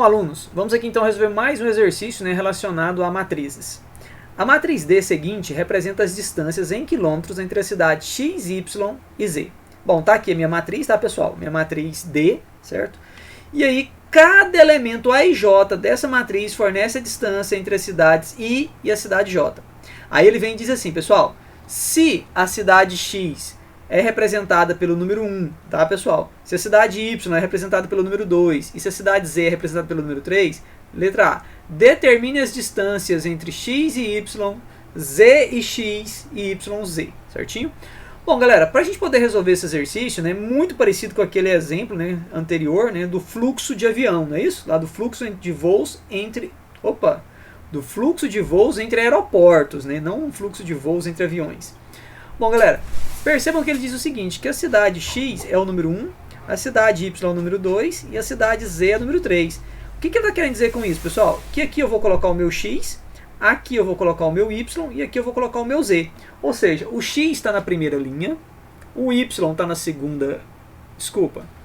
alunos, vamos aqui então resolver mais um exercício, né, relacionado a matrizes. A matriz D seguinte representa as distâncias em quilômetros entre as cidades X, Y e Z. Bom, tá aqui a minha matriz, tá, pessoal? Minha matriz D, certo? E aí, cada elemento A e J dessa matriz fornece a distância entre as cidades I e a cidade J. Aí ele vem e diz assim, pessoal, se a cidade X é representada pelo número 1, tá, pessoal? Se a cidade Y é representada pelo número 2 e se a cidade Z é representada pelo número 3, letra A, determine as distâncias entre X e Y, Z e X e Y, Z, certinho? Bom, galera, para a gente poder resolver esse exercício, né, muito parecido com aquele exemplo, né, anterior, né, do fluxo de avião, não é isso? Lá do fluxo de voos entre... do fluxo de voos entre aeroportos, né, não um fluxo de voos entre aviões. Bom, galera, percebam que ele diz o seguinte, que a cidade X é o número 1, a cidade Y é o número 2 e a cidade Z é o número 3. O que ele está querendo dizer com isso, pessoal? Que aqui eu vou colocar o meu X, aqui eu vou colocar o meu Y e aqui eu vou colocar o meu Z. Ou seja, o X está na primeira linha, o Y está na segunda...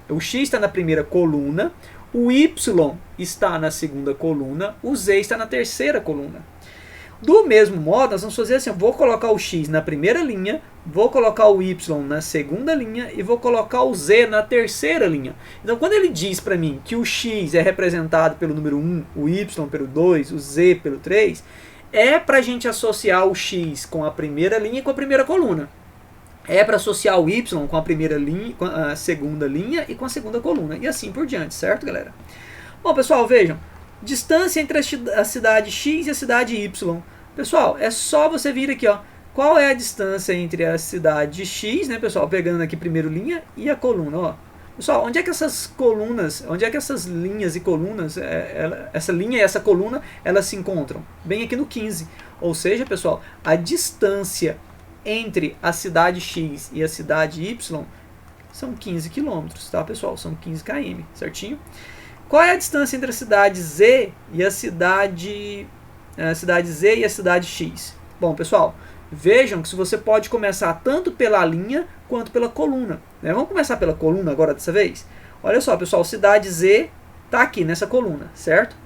o X está na primeira coluna, o Y está na segunda coluna, o Z está na terceira coluna. Do mesmo modo, nós vamos fazer assim, eu vou colocar o X na primeira linha, vou colocar o Y na segunda linha e vou colocar o Z na terceira linha. Então, quando ele diz para mim que o X é representado pelo número 1, o Y pelo 2, o Z pelo 3, é para a gente associar o X com a primeira linha e com a primeira coluna. É para associar o Y com a primeira linha, com a segunda linha e com a segunda coluna. E assim por diante, certo, galera? Bom, pessoal, vejam. Distância entre a cidade X e a cidade Y. Pessoal, é só você vir aqui, ó. Qual é a distância entre a cidade X, né, pessoal? Pegando aqui primeiro linha e a coluna, ó. Pessoal, onde é que essas colunas, onde é que essas linhas e colunas, essa linha e essa coluna, elas se encontram? Bem aqui no 15. Ou seja, pessoal, a distância entre a cidade X e a cidade Y são 15 quilômetros, tá, pessoal? São 15 km, certinho? Qual é a distância entre a cidade Z e a cidade Z e a cidade X? Bom, pessoal, vejam que se você pode começar tanto pela linha quanto pela coluna, né? Vamos começar pela coluna agora dessa vez? Olha só, pessoal, cidade Z está aqui nessa coluna, certo?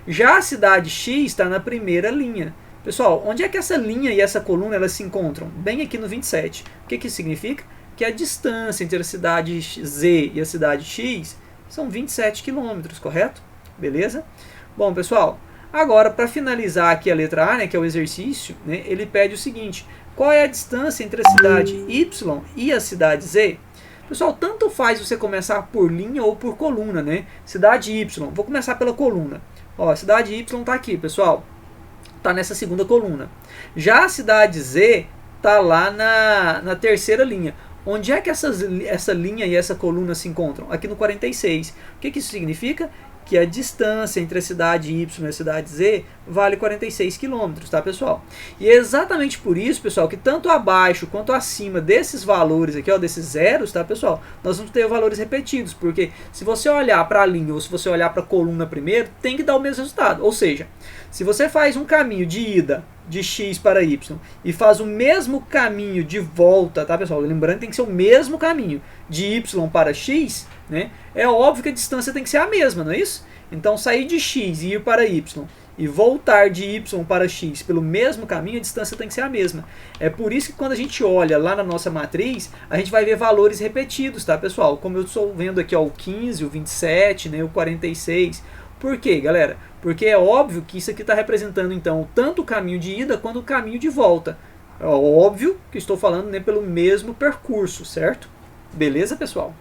Já a cidade X está na primeira linha. Pessoal, onde é que essa linha e essa coluna elas se encontram? Bem aqui no 27. O que isso significa? Que a distância entre a cidade Z e a cidade X são 27 quilômetros, correto? Beleza? Bom, pessoal, agora para finalizar aqui a letra A, né, que é o exercício, né, ele pede o seguinte, qual é a distância entre a cidade Y e a cidade Z? Pessoal, tanto faz você começar por linha ou por coluna, né? Cidade Y, vou começar pela coluna. Ó, a cidade Y está aqui, pessoal. Está nessa segunda coluna. Já a cidade Z está lá na terceira linha. Onde é que essa linha e essa coluna se encontram? Aqui no 46. O que isso significa? Que a distância entre a cidade Y e a cidade Z vale 46 km, tá, pessoal? E é exatamente por isso, pessoal, que tanto abaixo quanto acima desses valores aqui, ó, desses zeros, tá, pessoal, nós vamos ter valores repetidos, porque se você olhar para a linha ou se você olhar para a coluna primeiro, tem que dar o mesmo resultado. Ou seja, se você faz um caminho de ida de X para Y e faz o mesmo caminho de volta, tá, pessoal? Lembrando que tem que ser o mesmo caminho de Y para X, né? É óbvio que a distância tem que ser a mesma, não é isso? Então, sair de X e ir para Y e voltar de Y para X pelo mesmo caminho, a distância tem que ser a mesma. É por isso que quando a gente olha lá na nossa matriz, a gente vai ver valores repetidos, tá, pessoal? Como eu estou vendo aqui, ó, o 15, o 27, né, o 46. Por quê, galera? Porque é óbvio que isso aqui está representando, então, tanto o caminho de ida quanto o caminho de volta. É óbvio que estou falando, né, pelo mesmo percurso, certo? Beleza, pessoal?